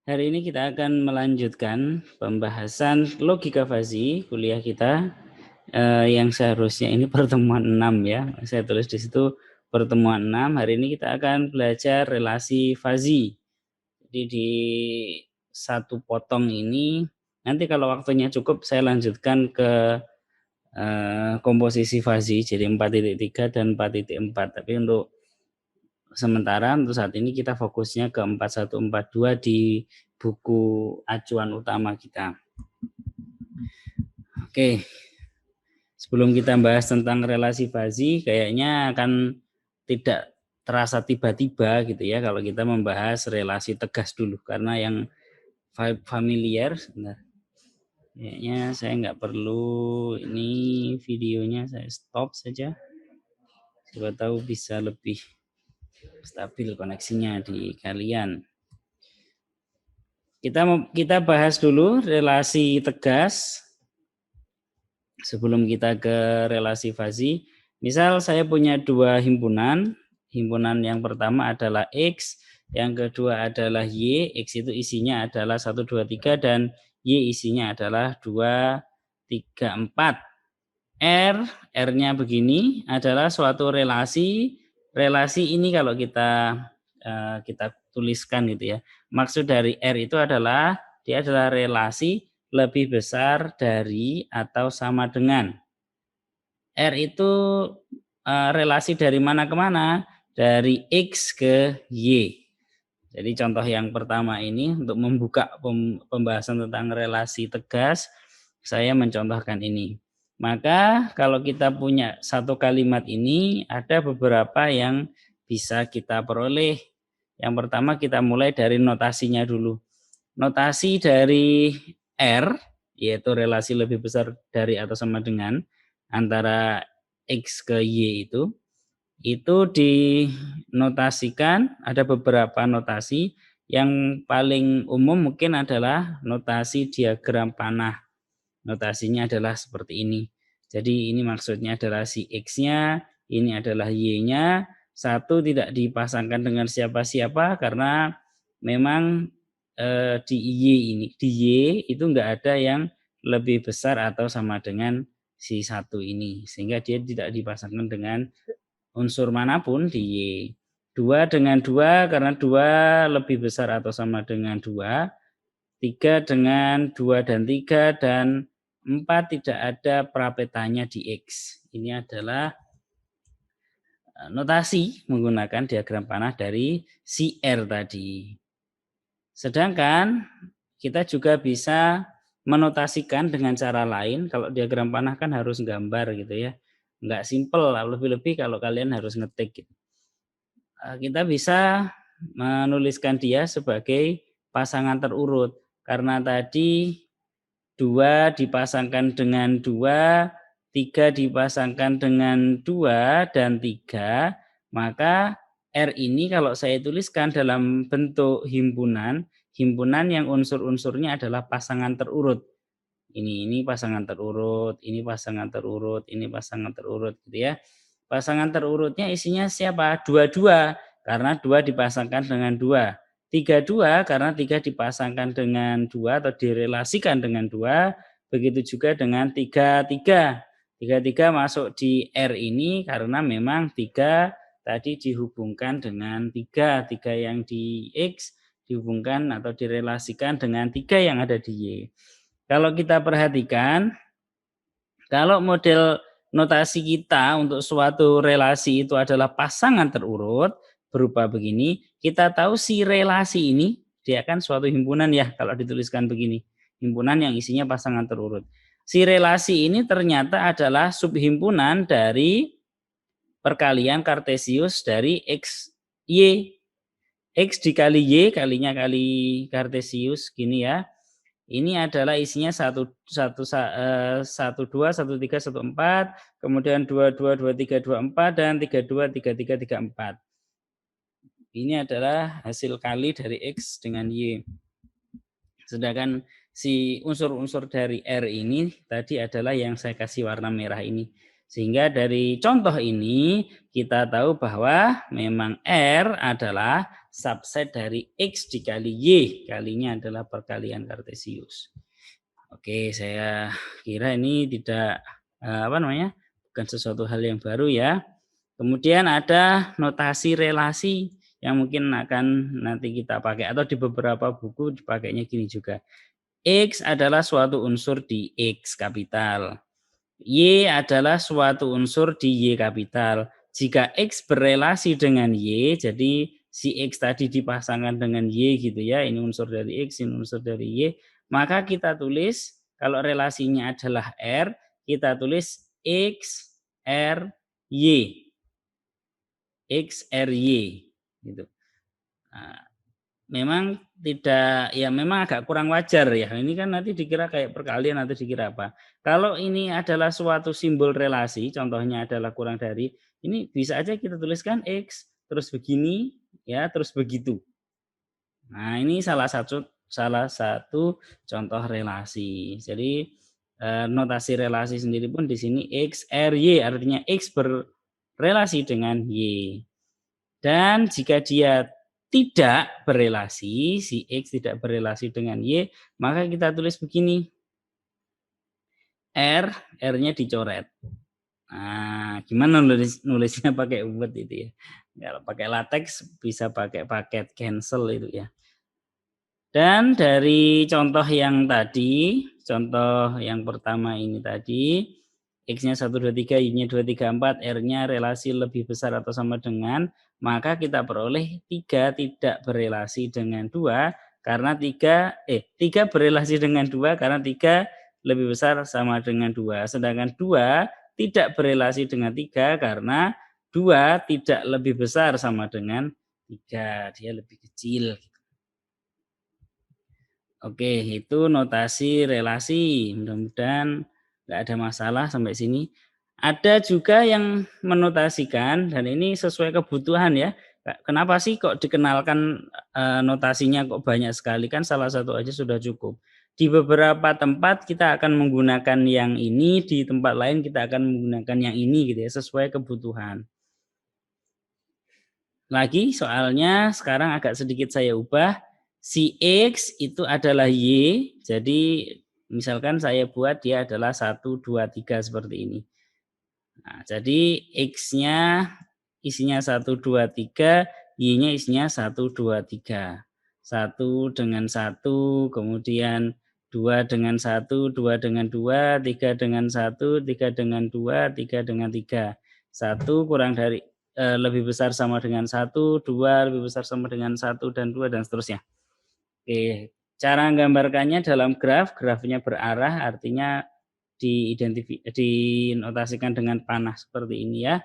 Hari ini kita akan melanjutkan pembahasan logika fazi kuliah kita yang seharusnya ini pertemuan 6 ya. Saya tulis di situ pertemuan 6. Hari ini kita akan belajar relasi fazi. Jadi di satu potong ini nanti kalau waktunya cukup saya lanjutkan ke komposisi fazi jadi 4.3 dan 4.4. Tapi untuk sementara untuk saat ini kita fokusnya ke 4142 di buku acuan utama kita. Oke, sebelum kita bahas tentang relasi fazi, kayaknya akan tidak terasa tiba-tiba gitu ya kalau kita membahas relasi tegas dulu, karena yang familiar, sebentar. Kayaknya saya nggak perlu ini videonya, saya stop saja. Siapa tahu bisa lebih stabil koneksinya di kalian. Kita bahas dulu relasi tegas sebelum kita ke relasi fazi. Misal saya punya dua himpunan. Himpunan yang pertama adalah X, yang kedua adalah Y. X itu isinya adalah 1, 2, 3 dan Y isinya adalah 2, 3, 4. R-nya begini adalah suatu relasi. Relasi ini kalau kita tuliskan gitu ya. Maksud dari R itu adalah dia adalah relasi lebih besar dari atau sama dengan. R itu relasi dari mana ke mana? Dari X ke Y. Jadi contoh yang pertama ini untuk membuka pembahasan tentang relasi tegas, saya mencontohkan ini. Maka kalau kita punya satu kalimat ini, ada beberapa yang bisa kita peroleh. Yang pertama kita mulai dari notasinya dulu. Notasi dari R, yaitu relasi lebih besar dari atau sama dengan, antara X ke Y itu dinotasikan, ada beberapa notasi. Yang paling umum mungkin adalah notasi diagram panah. Notasinya adalah seperti ini. Jadi ini maksudnya adalah si X-nya, ini adalah Y-nya. Satu tidak dipasangkan dengan siapa-siapa karena memang di Y itu enggak ada yang lebih besar atau sama dengan si satu ini. Sehingga dia tidak dipasangkan dengan unsur manapun di Y. 2 dengan 2 karena 2 lebih besar atau sama dengan 2. 3 dengan 2 dan 3 dan 4 tidak ada perapetanya di X. Ini adalah notasi menggunakan diagram panah dari si R tadi. Sedangkan kita juga bisa menotasikan dengan cara lain. Kalau diagram panah kan harus gambar gitu ya. Enggak simpel, lebih-lebih kalau kalian harus ngetik gitu. Kita bisa menuliskan dia sebagai pasangan terurut. Karena tadi 2 dipasangkan dengan 2, 3 dipasangkan dengan 2 dan 3, maka R ini kalau saya tuliskan dalam bentuk himpunan yang unsur-unsurnya adalah pasangan terurut. Ini pasangan terurut, ini pasangan terurut, ini pasangan terurut gitu ya. Pasangan terurutnya isinya siapa? 22 karena 2 dipasangkan dengan 2. 32 karena 3 dipasangkan dengan 2 atau direlasikan dengan 2. Begitu juga dengan 33. 33 masuk di R ini karena memang 3 tadi dihubungkan dengan 3. 3 yang di X dihubungkan atau direlasikan dengan 3 yang ada di Y. Kalau kita perhatikan, kalau model notasi kita untuk suatu relasi itu adalah pasangan terurut, berupa begini, kita tahu si relasi ini, dia kan suatu himpunan ya, kalau dituliskan begini. Himpunan yang isinya pasangan terurut. Si relasi ini ternyata adalah subhimpunan dari perkalian Kartesius dari X, Y. X dikali Y, kalinya kali Kartesius, gini ya. Ini adalah isinya 1, 2, 1, 3, 1, 4, kemudian 2, 2, 2, 3, 2, 4, dan 3, 2, 3, 3, 3, 4. Ini adalah hasil kali dari X dengan Y. Sedangkan si unsur-unsur dari R ini tadi adalah yang saya kasih warna merah ini. Sehingga dari contoh ini kita tahu bahwa memang R adalah subset dari X dikali Y, kalinya adalah perkalian Kartesius. Oke, saya kira ini tidak bukan sesuatu hal yang baru ya. Kemudian ada notasi relasi yang mungkin akan nanti kita pakai atau di beberapa buku dipakainya gini juga. X adalah suatu unsur di X kapital. Y adalah suatu unsur di Y kapital. Jika X berelasi dengan Y, jadi si X tadi dipasangkan dengan Y gitu ya, ini unsur dari X, ini unsur dari Y, maka kita tulis kalau relasinya adalah R, kita tulis X, R, Y. X, R, Y. Gitu. Nah, memang memang agak kurang wajar ya. Ini kan nanti dikira kayak perkalian atau dikira apa. Kalau ini adalah suatu simbol relasi, contohnya adalah kurang dari, ini bisa aja kita tuliskan X, terus begini, ya, terus begitu. Nah, ini salah satu contoh relasi. Jadi notasi relasi sendiri pun di sini X, R, Y, artinya X berrelasi dengan Y. Dan jika dia tidak berelasi, si X tidak berelasi dengan Y, maka kita tulis begini. R-nya dicoret. Nah, gimana nulisnya pakai Word itu ya. Kalau pakai latex bisa pakai paket cancel itu ya. Dan dari contoh yang tadi, contoh yang pertama ini tadi, X-nya 1, 2, 3, Y-nya 2, 3, 4, R-nya relasi lebih besar atau sama dengan, maka kita peroleh 3 tidak berelasi dengan 2, karena 3 berelasi dengan 2, karena 3 lebih besar sama dengan 2. Sedangkan 2 tidak berelasi dengan 3, karena 2 tidak lebih besar sama dengan 3, dia lebih kecil. Oke, itu notasi relasi. Mudah-mudahan nggak ada masalah sampai sini. Ada juga yang menotasikan, dan ini sesuai kebutuhan ya. Kenapa sih kok dikenalkan notasinya kok banyak sekali? Kan salah satu aja sudah cukup. Di beberapa tempat kita akan menggunakan yang ini, di tempat lain kita akan menggunakan yang ini gitu ya, sesuai kebutuhan. Lagi soalnya sekarang agak sedikit saya ubah. Si X itu adalah Y, jadi misalkan saya buat dia adalah 1, 2, 3 seperti ini. Nah, jadi X-nya isinya 1, 2, 3, Y-nya isinya 1, 2, 3. 1 dengan 1, kemudian 2 dengan 1, 2 dengan 2, 3 dengan 1, 3 dengan 2, 3 dengan 3. 1 kurang dari lebih besar sama dengan 1, 2 lebih besar sama dengan 1 dan 2 dan seterusnya. Oke, cara menggambarkannya dalam grafnya berarah artinya dinotasikan dengan panah seperti ini ya.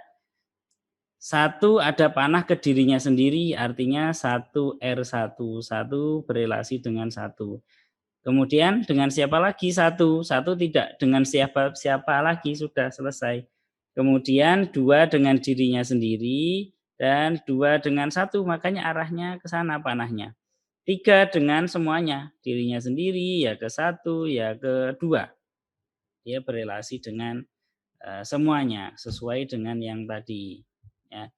1 ada panah ke dirinya sendiri artinya 1R1, 1 berelasi dengan 1. Kemudian dengan siapa lagi 1? 1 tidak dengan siapa lagi sudah selesai. Kemudian 2 dengan dirinya sendiri dan 2 dengan 1 makanya arahnya ke sana panahnya. 3 dengan semuanya, dirinya sendiri, ya ke 1, ya ke 2. Dia berelasi dengan semuanya, sesuai dengan yang tadi. Ya.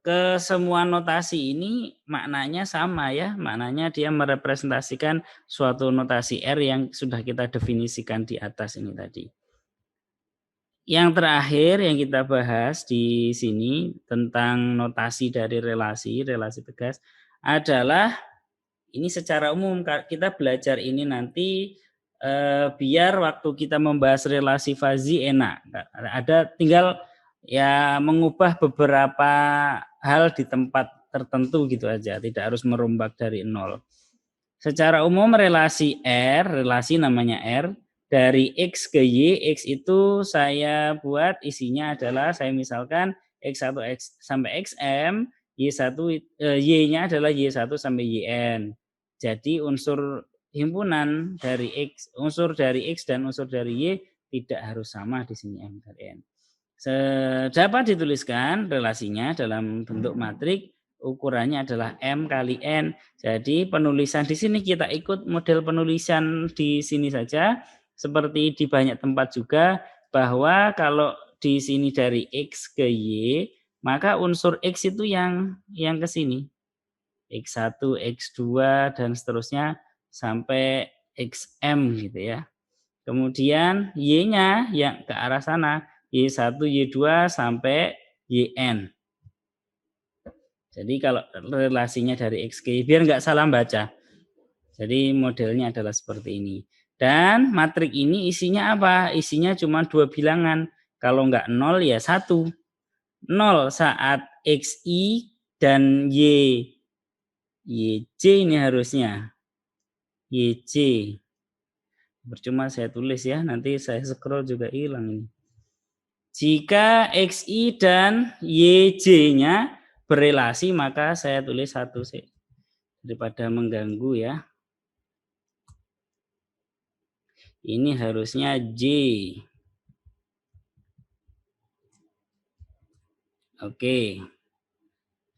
Kesemua notasi ini maknanya sama ya, maknanya dia merepresentasikan suatu notasi R yang sudah kita definisikan di atas ini tadi. Yang terakhir yang kita bahas di sini tentang notasi dari relasi tegas adalah ini secara umum kita belajar ini nanti biar waktu kita membahas relasi fazi enak. Ada tinggal ya mengubah beberapa hal di tempat tertentu gitu aja, tidak harus merombak dari nol. Secara umum relasi namanya R, dari X ke Y, X itu saya buat isinya adalah saya misalkan X1 sampai XM, Y-nya adalah Y1 sampai YN. Jadi unsur himpunan dari unsur dari X dan unsur dari Y tidak harus sama di sini M dan N. Dapat dituliskan relasinya dalam bentuk matrik, ukurannya adalah M kali N. Jadi penulisan di sini kita ikut model penulisan di sini saja, seperti di banyak tempat juga, bahwa kalau di sini dari X ke Y, maka unsur X itu yang ke sini. X1, X2, dan seterusnya sampai XM gitu ya. Kemudian Y-nya yang ke arah sana, Y1, Y2 sampai YN. Jadi kalau relasinya dari X ke Y, biar nggak salah baca. Jadi modelnya adalah seperti ini. Dan matrik ini isinya apa? Isinya cuma 2 bilangan. Kalau nggak 0 ya 1. 0 saat XI dan YJ ini harusnya. YJ. Percuma saya tulis ya, nanti saya scroll juga hilang ini. Jika XI dan YJ-nya berelasi, maka saya tulis 1 sih. Daripada mengganggu ya. Ini harusnya J. Oke.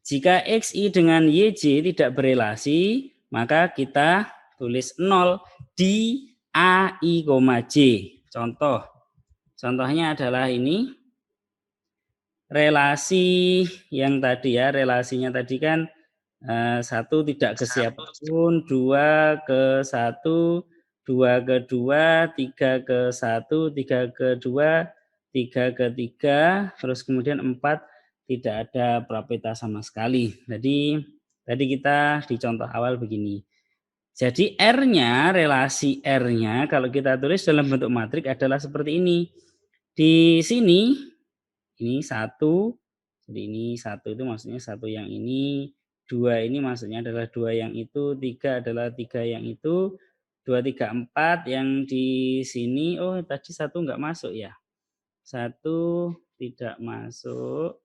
Jika XI dengan YJ tidak berelasi, maka kita tulis 0 di AI, J. Contohnya adalah ini. Relasi yang tadi ya, relasinya tadi kan 1 tidak ke siapapun, 2 ke 1, 2 ke 2, 3 ke 1, 3 ke 2, 3 ke 3, terus kemudian 4 tidak ada proprieta sama sekali. Jadi tadi kita di contoh awal begini. Jadi R-nya, relasi R-nya kalau kita tulis dalam bentuk matrik adalah seperti ini. Di sini ini 1, jadi ini 1 itu maksudnya 1 yang ini, 2 ini maksudnya adalah 2 yang itu, 3 adalah 3 yang itu, 2, 3, 4 yang di sini, oh tadi 1 enggak masuk ya. 1 tidak masuk,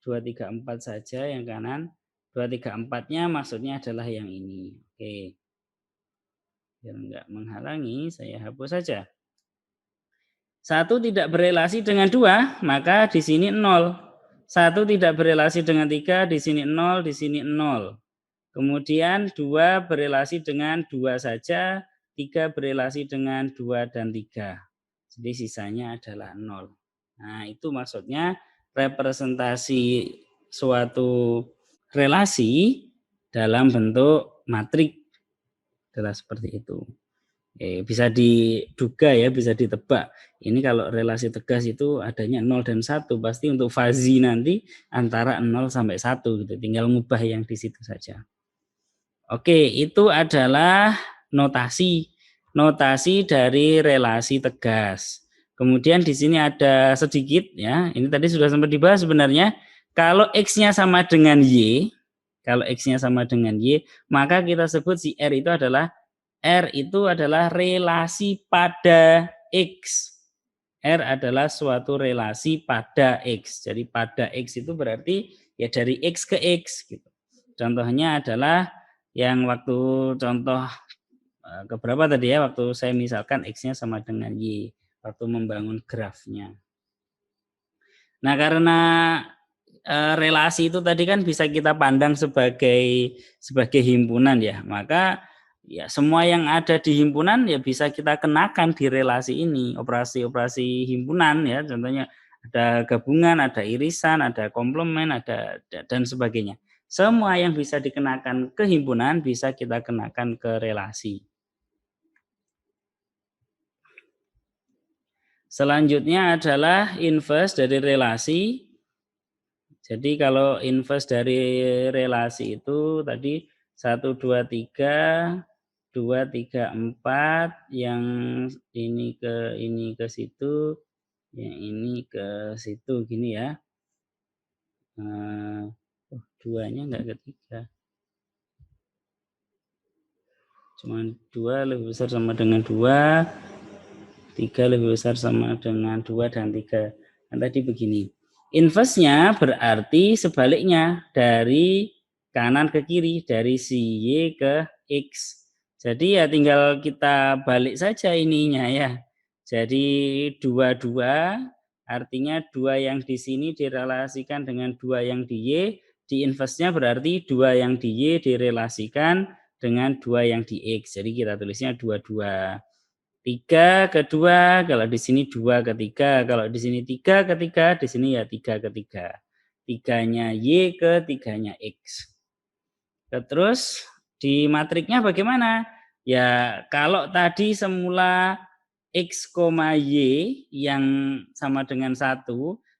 2, 3, 4 saja yang kanan, 2, 3, 4-nya maksudnya adalah yang ini. Oke. Biar enggak menghalangi, saya hapus saja. 1 tidak berelasi dengan 2, maka di sini 0. 1 tidak berelasi dengan 3, di sini 0, di sini 0. Kemudian 2 berelasi dengan 2 saja, 3 berelasi dengan 2 dan 3. Jadi sisanya adalah 0. Nah, itu maksudnya representasi suatu relasi dalam bentuk matrik adalah seperti itu. Bisa diduga ya, bisa ditebak. Ini kalau relasi tegas itu adanya 0 dan 1, pasti untuk fazi nanti antara 0 sampai 1 gitu. Tinggal ngubah yang di situ saja. Oke, itu adalah notasi dari relasi tegas. Kemudian di sini ada sedikit ya, ini tadi sudah sempat dibahas sebenarnya. Kalau X-nya sama dengan Y, maka kita sebut si R itu adalah relasi pada X. R adalah suatu relasi pada X. Jadi pada X itu berarti ya dari X ke X gitu. Contohnya adalah yang waktu contoh keberapa tadi ya, waktu saya misalkan X-nya sama dengan Y waktu membangun grafnya. Nah, karena relasi itu tadi kan bisa kita pandang sebagai himpunan ya, maka ya semua yang ada di himpunan ya bisa kita kenakan di relasi ini, operasi-operasi himpunan ya, contohnya ada gabungan, ada irisan, ada komplement, ada dan sebagainya. Semua yang bisa dikenakan ke himpunan bisa kita kenakan ke relasi. Selanjutnya adalah inverse dari relasi. Jadi kalau inverse dari relasi itu tadi 1, 2, 3, 2, 3, 4, yang ini ke situ, yang ini ke situ gini ya. 2-nya enggak ke 3. Cuma 2 lebih besar sama dengan 2, 3 lebih besar sama dengan 2 dan 3. Nah, tadi begini. Inverse-nya berarti sebaliknya dari kanan ke kiri, dari si Y ke X. Jadi ya tinggal kita balik saja ininya ya. Jadi 2 artinya 2 yang di sini direlasikan dengan 2 yang di Y, di inverse-nya berarti 2 yang di Y direlasikan dengan 2 yang di X. Jadi kita tulisnya 2. 3 ke 2, kalau di sini 2 ke 3, kalau di sini 3 ke 3, di sini ya 3 ke 3. 3-nya Y ke 3-nya X. Terus di matriknya bagaimana? Ya kalau tadi semula X, Y yang sama dengan 1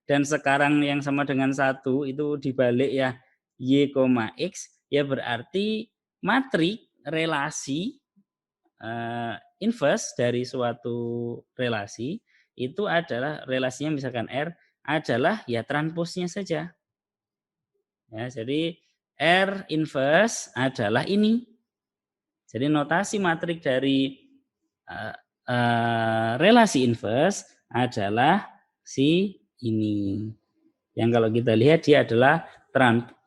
dan sekarang yang sama dengan 1 itu dibalik ya Y, X, ya berarti matrik relasi inverse dari suatu relasi itu adalah relasinya misalkan R adalah ya transposnya saja. Ya, jadi R inverse adalah ini. Jadi notasi matrik dari relasi inverse adalah si ini. Yang kalau kita lihat dia adalah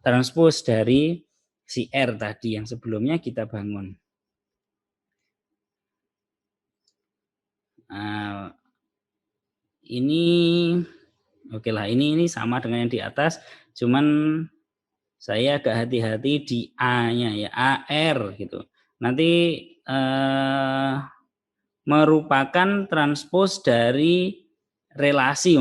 transpose dari si R tadi yang sebelumnya kita bangun. Nah, ini oke lah, ini sama dengan yang di atas, cuman saya agak hati-hati di A-nya ya, AR gitu. Nanti merupakan transpose dari relasi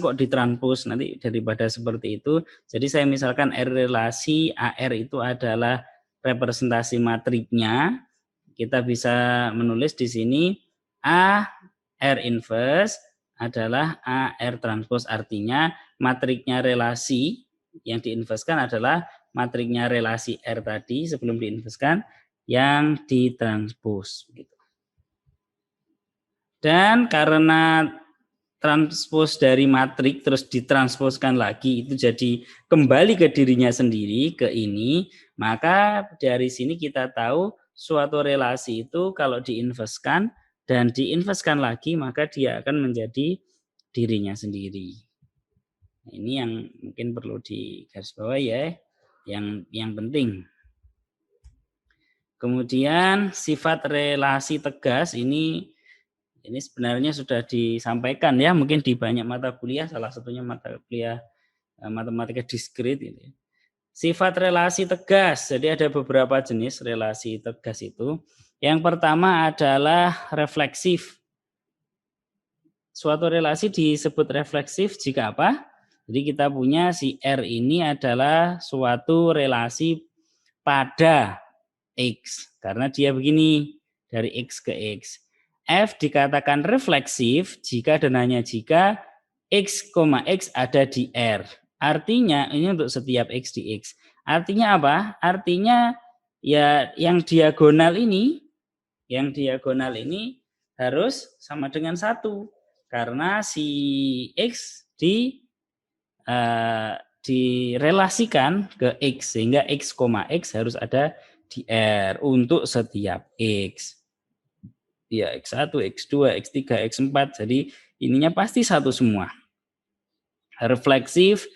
kok ditranspose nanti daripada seperti itu. Jadi saya misalkan R relasi AR itu adalah representasi matriknya. Kita bisa menulis di sini A R inverse adalah AR transpose, artinya matriknya relasi yang diinverskan adalah matriknya relasi R tadi sebelum diinverskan yang ditranspose gitu. Dan karena transpose dari matrik terus ditransposkan lagi itu jadi kembali ke dirinya sendiri, ke ini, maka dari sini kita tahu suatu relasi itu kalau diinverskan dan diinverskan lagi maka dia akan menjadi dirinya sendiri. Ini yang mungkin perlu digarisbawahi ya, yang penting. Kemudian sifat relasi tegas ini sebenarnya sudah disampaikan ya, mungkin di banyak mata kuliah, salah satunya mata kuliah matematika diskrit ini. Sifat relasi tegas, jadi ada beberapa jenis relasi tegas itu. Yang pertama adalah refleksif. Suatu relasi disebut refleksif jika apa? Jadi kita punya si R ini adalah suatu relasi pada X, karena dia begini, dari X ke X. F dikatakan refleksif jika dan hanya jika X, X ada di R. Artinya, ini untuk setiap X di X. Artinya apa? Artinya ya yang diagonal ini harus sama dengan 1. Karena si X direlasikan ke X, sehingga X, X harus ada di R untuk setiap X. Ya, X1, X2, X3, X4. Jadi ininya pasti 1 semua. Refleksif,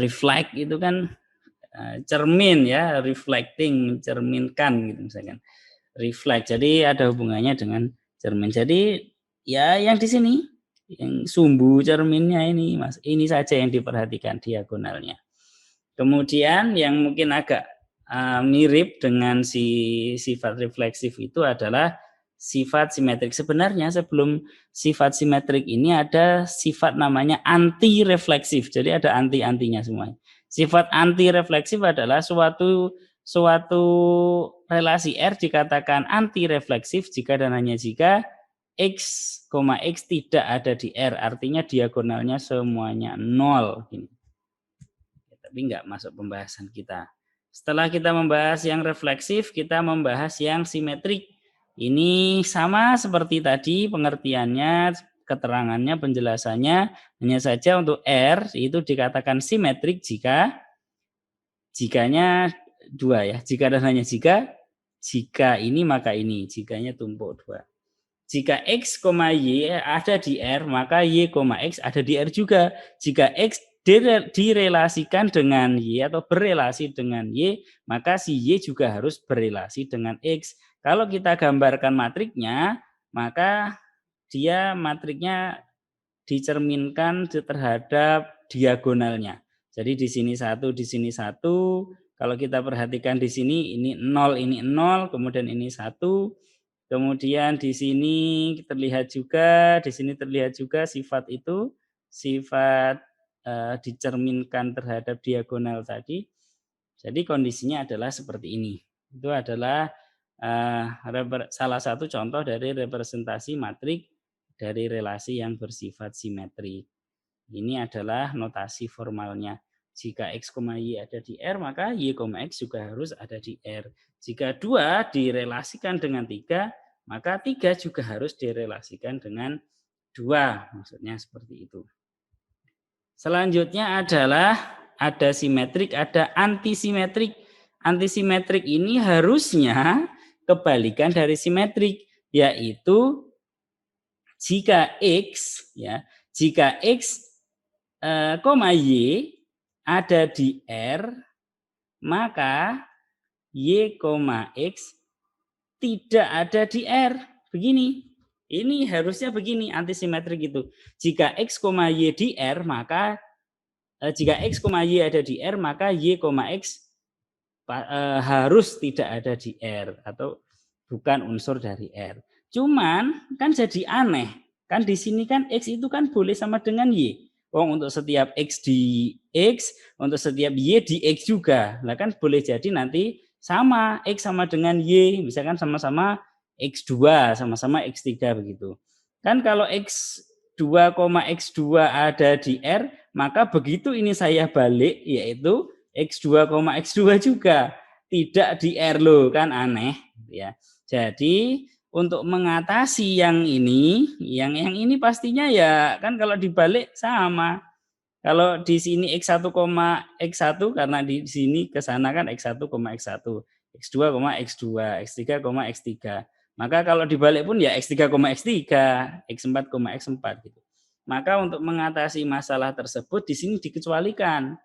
reflect itu kan cermin ya, reflecting, mencerminkan gitu misalkan. Reflect. Jadi ada hubungannya dengan cermin. Jadi ya yang di sini, yang sumbu cerminnya ini, Mas. Ini saja yang diperhatikan diagonalnya. Kemudian yang mungkin agak mirip dengan si sifat refleksif itu adalah sifat simetrik. Sebenarnya sebelum sifat simetrik ini ada sifat namanya anti refleksif. Jadi ada anti-antinya semuanya. Sifat anti refleksif adalah suatu relasi R dikatakan anti refleksif jika dan hanya jika X, X tidak ada di R, artinya diagonalnya semuanya 0. Tapi nggak masuk pembahasan kita. Setelah kita membahas yang refleksif, kita membahas yang simetrik. Ini sama seperti tadi pengertiannya, keterangannya, penjelasannya. Hanya saja untuk R itu dikatakan simetrik jikanya 2 ya. Jika dan hanya jika ini maka ini. Jikanya tumpuk 2. Jika X, Y ada di R, maka Y, X ada di R juga. Jika X direlasikan dengan Y atau berelasi dengan Y, maka si Y juga harus berelasi dengan X. Kalau kita gambarkan matriknya, maka dia matriknya dicerminkan terhadap diagonalnya. Jadi di sini 1, di sini 1. Kalau kita perhatikan di sini ini 0, kemudian ini 1. Kemudian di sini terlihat juga, sifat itu, sifat dicerminkan terhadap diagonal tadi. Jadi kondisinya adalah seperti ini. Itu adalah salah satu contoh dari representasi matrik dari relasi yang bersifat simetrik. Ini adalah notasi formalnya. Jika X, Y ada di R, maka Y, X juga harus ada di R. Jika 2 direlasikan dengan 3, maka 3 juga harus direlasikan dengan 2. Maksudnya seperti itu. Selanjutnya adalah ada simetrik, ada antisimetrik. Antisimetrik ini harusnya kebalikan dari simetrik, yaitu jika X ya, jika X, Y ada di R, maka Y, X tidak ada di R. Begini. Ini harusnya begini antisimetrik itu. Jika X, Y di R, maka jika X, Y ada di R, maka Y, X harus tidak ada di R atau bukan unsur dari R. Cuman kan jadi aneh. Kan di sini kan X itu kan boleh sama dengan Y. Untuk setiap X di X, untuk setiap Y di X juga. Nah kan boleh jadi nanti sama X sama dengan Y, misalkan sama-sama X2, sama-sama X3 begitu. Kan kalau X2, X2 ada di R, maka begitu ini saya balik, yaitu X2, X2 juga tidak di R loh, kan aneh ya. Jadi untuk mengatasi yang ini pastinya ya kan kalau dibalik sama. Kalau di sini X1, X1 karena di sini ke sana kan X1, X1, X2, X2, X3, X3. Maka kalau dibalik pun ya X3, X3, X4, X4 gitu. Maka untuk mengatasi masalah tersebut di sini dikecualikan.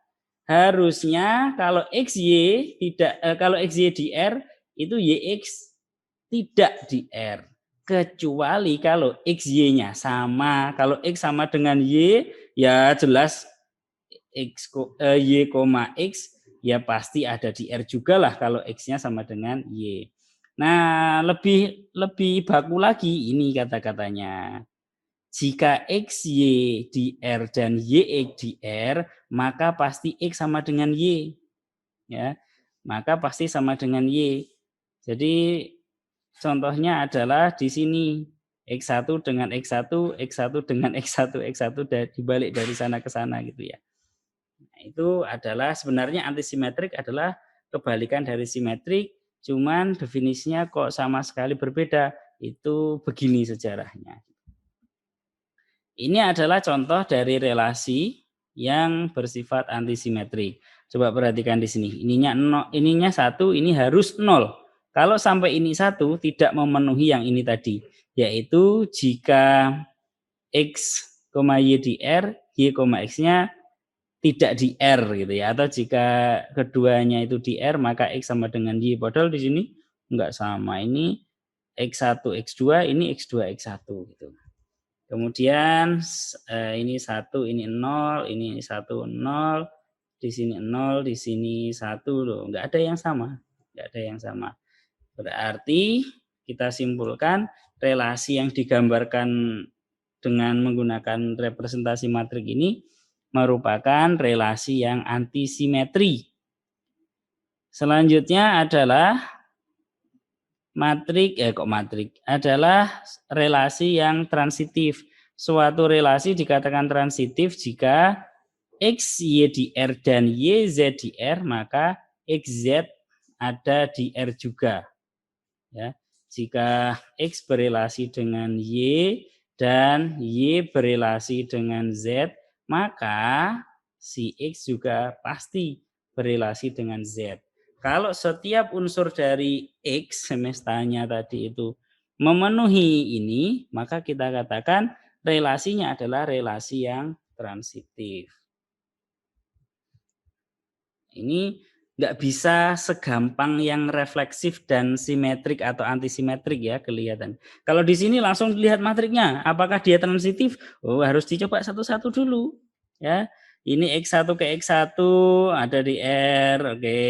Harusnya kalau XY tidak kalau XY di R itu YX tidak di R. Kecuali kalau XY-nya sama. Kalau X sama dengan Y ya jelas Y, X ya pasti ada di R juga lah kalau X-nya sama dengan Y. Nah, lebih baku lagi ini kata-katanya. Jika XY di R dan YX di R, maka pasti X sama dengan Y. Ya. Maka pasti sama dengan Y. Jadi contohnya adalah di sini X1 dengan X1, X1 dengan X1, X1 dibalik dari sana ke sana gitu ya. Nah, itu adalah sebenarnya antisimetrik adalah kebalikan dari simetrik, cuman definisinya kok sama sekali berbeda. Itu begini sejarahnya. Ini adalah contoh dari relasi yang bersifat antisimetrik. Coba perhatikan di sini. Ininya 1, ini harus 0. Kalau sampai ini 1 tidak memenuhi yang ini tadi, yaitu jika X, Y di R, Y, X-nya tidak di R gitu ya. Atau jika keduanya itu di R, maka X sama dengan Y. Padahal di sini enggak sama. Ini X1, X2, ini X2, X1 gitu. Kemudian ini 1, ini 0, ini 1, 0, di sini 0, di sini 1 loh, enggak ada yang sama. Enggak ada yang sama. Berarti kita simpulkan relasi yang digambarkan dengan menggunakan representasi matrik ini merupakan relasi yang antisimetri. Selanjutnya adalah matrik adalah relasi yang transitif. Suatu relasi dikatakan transitif jika X, Y di R dan Y, Z di R, maka XZ ada di R juga. Ya. Jika X berelasi dengan Y dan Y berelasi dengan Z, maka si X juga pasti berelasi dengan Z. Kalau setiap unsur dari X semestanya tadi itu memenuhi ini, maka kita katakan relasinya adalah relasi yang transitif. Ini nggak bisa segampang yang refleksif dan simetrik atau antisimetrik ya kelihatan. Kalau di sini langsung lihat matriknya, apakah dia transitif? Oh, harus dicoba satu-satu dulu. Ya. Ini X1 ke X1 ada di R, oke.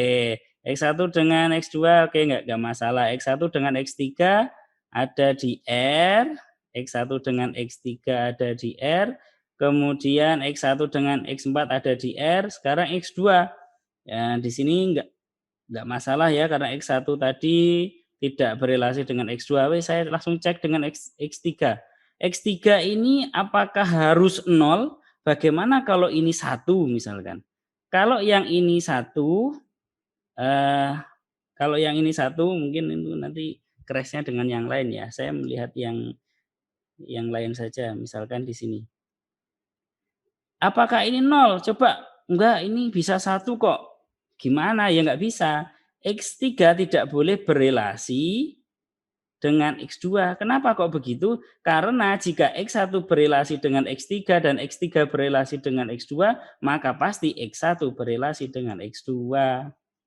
X1 dengan X2, oke, nggak masalah. X1 dengan X3 ada di R, X1 dengan X3 ada di R, kemudian X1 dengan X4 ada di R, sekarang X2. Ya, di sini Enggak masalah ya karena X1 tadi tidak berelasi dengan X2. Saya langsung cek dengan X3. X3 ini apakah harus 0? Bagaimana kalau ini 1 misalkan? Kalau yang ini 1, kalau yang ini 1 mungkin itu nanti crash-nya dengan yang lain ya. Saya melihat yang lain saja, misalkan di sini. Apakah ini 0? Coba, enggak ini bisa 1 kok. Gimana? Ya enggak bisa. X3 tidak boleh berelasi dengan X2. Kenapa kok begitu? Karena jika X1 berelasi dengan X3 dan X3 berelasi dengan X2, maka pasti X1 berelasi dengan X2.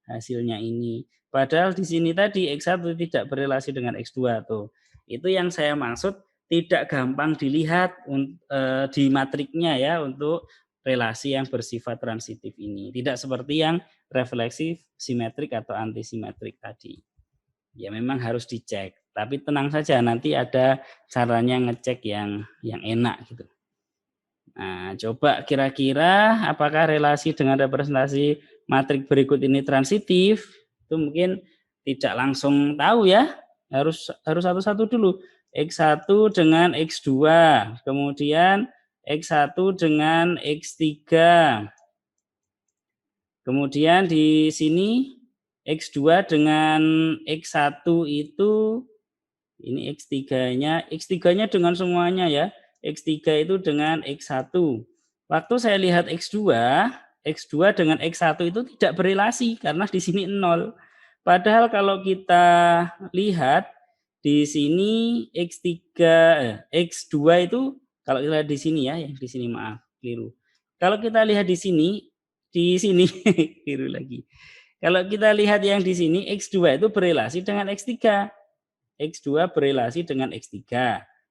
Hasilnya ini. Padahal di sini tadi X1 tidak berelasi dengan X2 tuh. Itu yang saya maksud tidak gampang dilihat di matriknya ya untuk relasi yang bersifat transitif ini. Tidak seperti yang refleksif, simetrik atau antisimetrik tadi. Ya memang harus dicek, tapi tenang saja nanti ada caranya ngecek yang enak gitu. Nah, coba kira-kira apakah relasi dengan representasi matrik berikut ini transitif? Itu mungkin tidak langsung tahu ya, harus satu-satu dulu. X1 dengan X2, kemudian X1 dengan X3. Kemudian di sini X2 dengan X1 itu ini X3-nya dengan semuanya ya. X3 itu dengan X1. Waktu saya lihat X2 dengan X1 itu tidak berelasi karena di sini 0. Padahal kalau kita lihat di sini X2 itu kalau kita lihat di sini ya, yang di sini maaf, keliru. Kalau kita lihat di sini keliru lagi. Kalau kita lihat yang di sini X2 itu berelasi dengan X3. X2 berelasi dengan X3.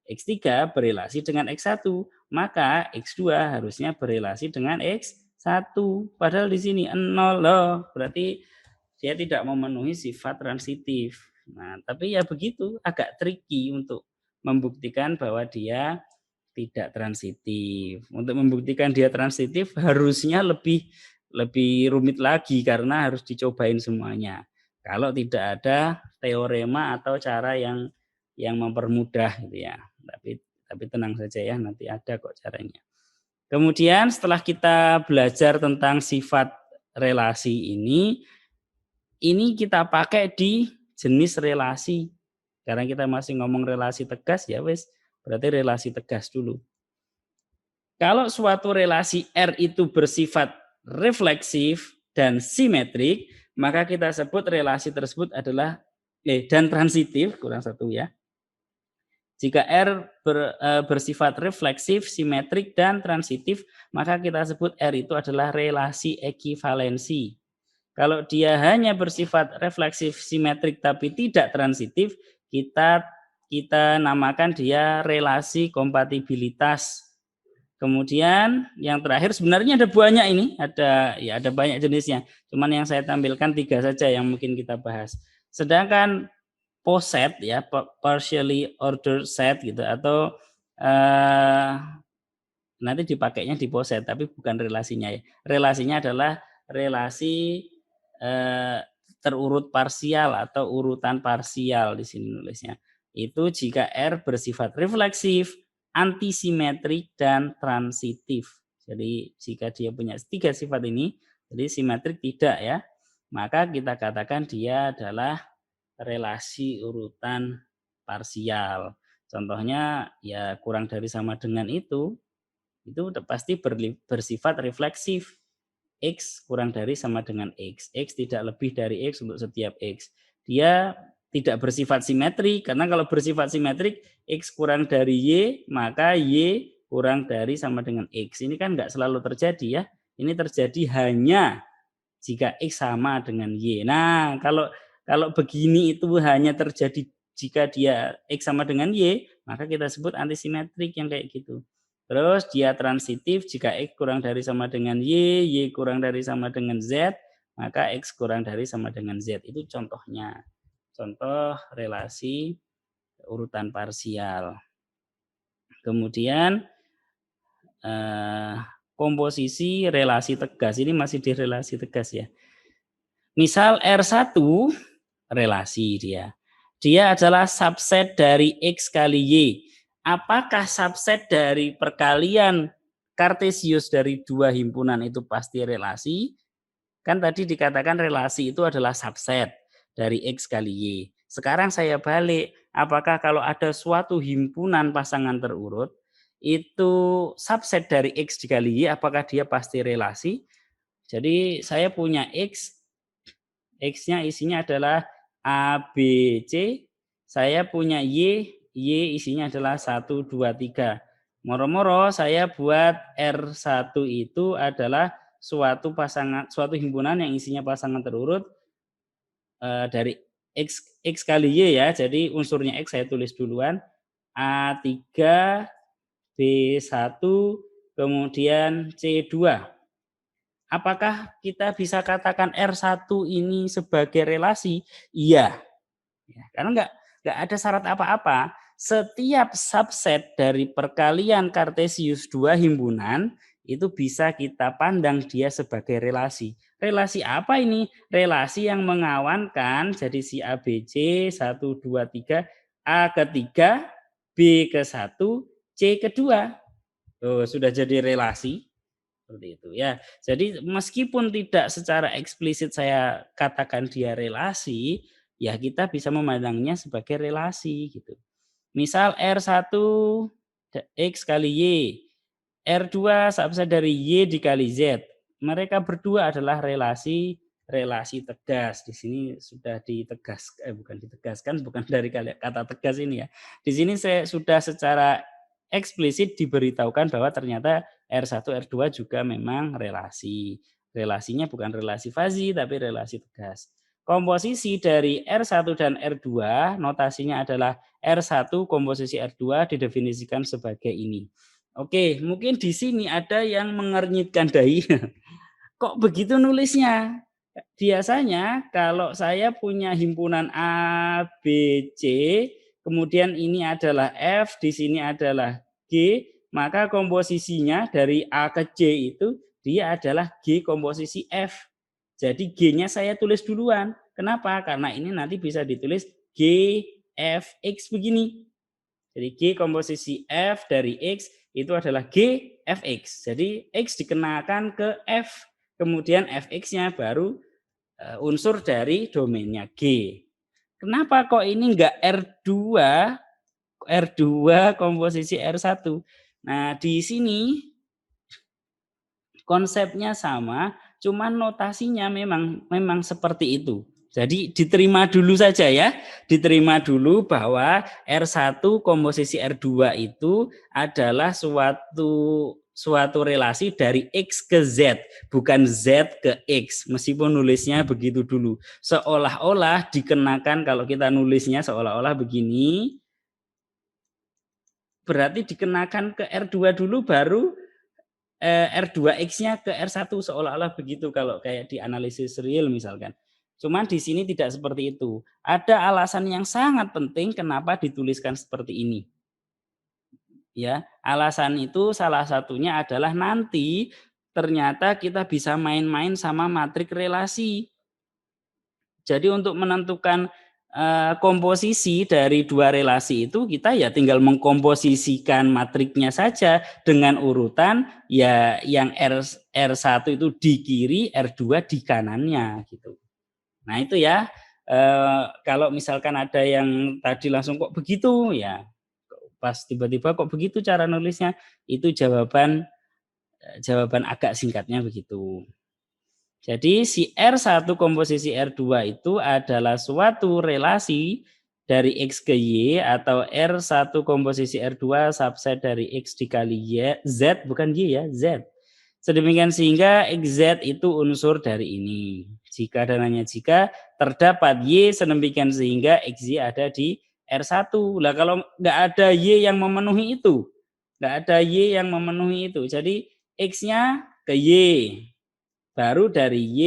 X3 berelasi dengan X1, maka X2 harusnya berelasi dengan X1. Padahal di sini 0 loh, berarti dia tidak memenuhi sifat transitif. Nah, tapi ya begitu, agak tricky untuk membuktikan bahwa dia tidak transitif. Untuk membuktikan dia transitif harusnya lebih rumit lagi karena harus dicobain semuanya. Kalau tidak ada teorema atau cara yang mempermudah gitu ya. Tapi tenang saja ya, nanti ada kok caranya. Kemudian setelah kita belajar tentang sifat relasi ini kita pakai di jenis relasi. Karena kita masih ngomong relasi tegas ya wes, berarti relasi tegas dulu. Kalau suatu relasi R itu bersifat refleksif dan simetrik, maka kita sebut relasi tersebut adalah dan transitif, kurang satu ya. Jika R bersifat refleksif, simetrik, dan transitif, maka kita sebut R itu adalah relasi ekivalensi. Kalau dia hanya bersifat refleksif, simetrik, tapi tidak transitif, kita namakan dia relasi kompatibilitas. Kemudian yang terakhir sebenarnya ada banyak ini, ada banyak jenisnya. Cuman yang saya tampilkan 3 saja yang mungkin kita bahas. Sedangkan poset ya, partially ordered set gitu atau nanti dipakainya di poset tapi bukan relasinya ya. Relasinya adalah relasi terurut parsial atau urutan parsial di sini nulisnya. Itu jika R bersifat refleksif, antisimetrik dan transitif. Jadi jika dia punya 3 sifat ini, jadi simetrik tidak ya, maka kita katakan dia adalah relasi urutan parsial. Contohnya ya kurang dari sama dengan itu pasti bersifat refleksif. X kurang dari sama dengan X. X tidak lebih dari X untuk setiap X. Dia tidak bersifat simetrik, karena kalau bersifat simetrik, X kurang dari Y, maka Y kurang dari sama dengan X. Ini kan nggak selalu terjadi ya. Ini terjadi hanya jika X sama dengan Y. Nah, kalau begini itu hanya terjadi jika dia X sama dengan Y, maka kita sebut antisimetrik yang kayak gitu. Terus dia transitif jika X kurang dari sama dengan Y, Y kurang dari sama dengan Z, maka X kurang dari sama dengan Z. Itu contohnya. Contoh relasi urutan parsial. Kemudian komposisi relasi tegas. Ini masih di relasi tegas ya. Misal R1 relasi dia. Dia adalah subset dari X kali Y. Apakah subset dari perkalian Kartesius dari dua himpunan itu pasti relasi? Kan tadi dikatakan relasi itu adalah subset dari X kali Y. Sekarang saya balik, apakah kalau ada suatu himpunan pasangan terurut, itu subset dari X dikali Y, apakah dia pasti relasi? Jadi saya punya X-nya isinya adalah A, B, C. Saya punya Y isinya adalah 1, 2, 3. Moro-moro saya buat R1 itu adalah suatu himpunan yang isinya pasangan terurut dari X kali Y ya. Jadi unsurnya X saya tulis duluan. A3, B1, kemudian C2. Apakah kita bisa katakan R1 ini sebagai relasi? Iya. Karena nggak ada syarat apa-apa. Setiap subset dari perkalian Kartesius dua himpunan itu bisa kita pandang dia sebagai relasi. Relasi apa ini? Relasi yang mengawankan jadi si ABC 1, 2, 3, A ketiga, B ke 1, C kedua. Tuh, sudah jadi relasi. Seperti itu ya. Jadi meskipun tidak secara eksplisit saya katakan dia relasi, ya kita bisa memandangnya sebagai relasi gitu. Misal R1 X kali Y, R2 subset dari Y dikali Z. Mereka berdua adalah relasi tegas. Di sini sudah bukan ditegaskan, bukan dari kata tegas ini ya. Di sini saya sudah secara eksplisit diberitahukan bahwa ternyata R1 R2 juga memang relasi. Relasinya bukan relasi fazi tapi relasi tegas. Komposisi dari R1 dan R2 notasinya adalah R1 komposisi R2 didefinisikan sebagai ini. Oke, mungkin di sini ada yang mengernyitkan dahi. Kok begitu nulisnya? Biasanya kalau saya punya himpunan A, B, C, kemudian ini adalah F, di sini adalah G, maka komposisinya dari A ke C itu dia adalah G komposisi F. Jadi G-nya saya tulis duluan. Kenapa? Karena ini nanti bisa ditulis G, F, X begini. Jadi G komposisi F dari X itu adalah G, Fx. Jadi X dikenakan ke F, kemudian Fx-nya baru unsur dari domainnya G. Kenapa kok ini enggak R2 komposisi R1? Nah, di sini konsepnya sama, cuman notasinya memang seperti itu. Jadi diterima dulu saja ya, diterima dulu bahwa R1 komposisi R2 itu adalah suatu relasi dari X ke Z, bukan Z ke X, meskipun nulisnya begitu dulu. Seolah-olah dikenakan, kalau kita nulisnya seolah-olah begini, berarti dikenakan ke R2 dulu baru R2X-nya ke R1 seolah-olah begitu kalau kayak di analisis real misalkan. Cuman di sini tidak seperti itu. Ada alasan yang sangat penting kenapa dituliskan seperti ini. Ya, alasan itu salah satunya adalah nanti ternyata kita bisa main-main sama matrik relasi. Jadi untuk menentukan komposisi dari dua relasi itu kita ya tinggal mengkomposisikan matriknya saja dengan urutan ya yang R1 itu di kiri, R2 di kanannya gitu. Nah itu ya kalau misalkan ada yang tadi langsung kok begitu ya pas tiba-tiba kok begitu cara nulisnya itu jawaban agak singkatnya begitu. Jadi si R1 komposisi R2 itu adalah suatu relasi dari X ke Y atau R1 komposisi R2 subset dari X dikali Y, Z bukan Y ya, Z. Sedemikian sehingga XZ itu unsur dari ini. Jika dan hanya jika terdapat Y sedemikian sehingga XY ada di R1. Lah kalau nggak ada Y yang memenuhi itu, nggak ada Y yang memenuhi itu. Jadi X-nya ke Y, baru dari Y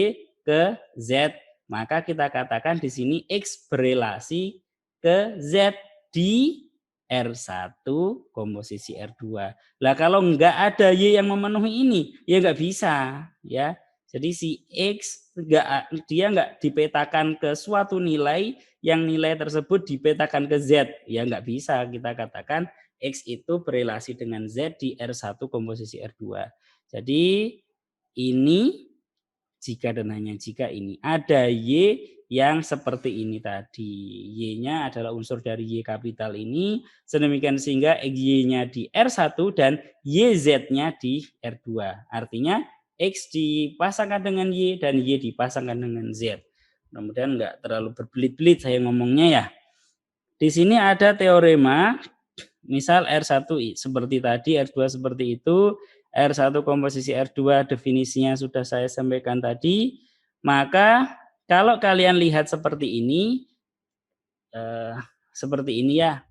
ke Z. Maka kita katakan di sini X berelasi ke Z di R1 komposisi R2. Lah kalau enggak ada Y yang memenuhi ini, ya enggak bisa ya. Jadi si X dia nggak dipetakan ke suatu nilai yang nilai tersebut dipetakan ke Z. Ya nggak bisa kita katakan X itu berelasi dengan Z di R1 komposisi R2. Jadi ini jika dan hanya jika ini ada Y yang seperti ini tadi. Y-nya adalah unsur dari Y kapital ini, sedemikian sehingga Y-nya di R1 dan YZ-nya di R2. Artinya X dipasangkan dengan Y dan Y dipasangkan dengan Z. Mudah-mudahan nggak terlalu berbelit-belit saya ngomongnya ya. Di sini ada teorema, misal R1 seperti tadi, R2 seperti itu, R1 komposisi R2 definisinya sudah saya sampaikan tadi, maka kalau kalian lihat seperti ini ya,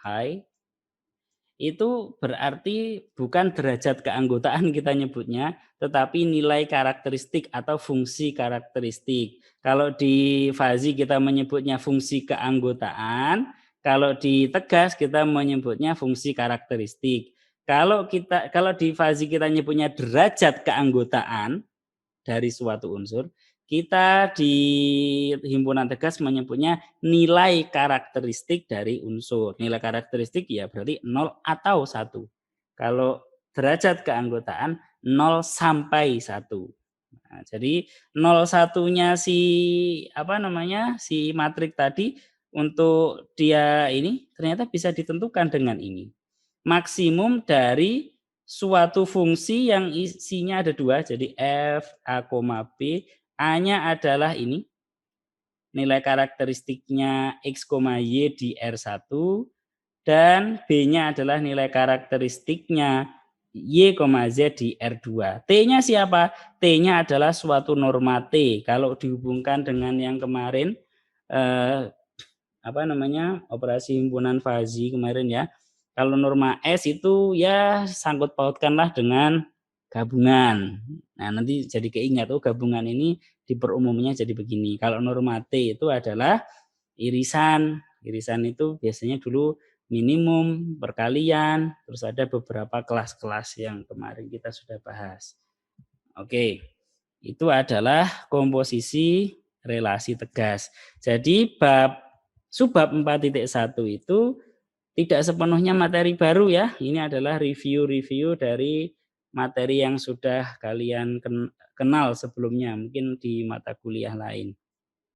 hai, itu berarti bukan derajat keanggotaan kita nyebutnya, tetapi nilai karakteristik atau fungsi karakteristik. Kalau di Fazi kita menyebutnya fungsi keanggotaan, kalau di Tegas kita menyebutnya fungsi karakteristik. Kalau di Fazi kita menyebutnya derajat keanggotaan dari suatu unsur, kita di himpunan Tegas menyebutnya nilai karakteristik dari unsur. Nilai karakteristik ya berarti 0 atau 1. Kalau derajat keanggotaan 0 sampai 1. Nah, jadi 0 1-nya si matrik tadi untuk dia ini ternyata bisa ditentukan dengan ini. Maksimum dari suatu fungsi yang isinya ada 2, jadi f, a, b, a-nya adalah ini, nilai karakteristiknya x, y di R1, dan b-nya adalah nilai karakteristiknya y, z di R2. T-nya siapa? T-nya adalah suatu norma T. Kalau dihubungkan dengan yang kemarin, operasi himpunan Fazi kemarin ya, kalau norma S itu ya sangkut pautkanlah dengan gabungan. Nah, nanti jadi keingat gabungan ini diperumumnya jadi begini. Kalau norma T itu adalah irisan. Irisan itu biasanya dulu minimum, perkalian, terus ada beberapa kelas-kelas yang kemarin kita sudah bahas. Oke. Itu adalah komposisi relasi tegas. Jadi subbab 4.1 itu tidak sepenuhnya materi baru ya. Ini adalah review-review dari materi yang sudah kalian kenal sebelumnya, mungkin di mata kuliah lain.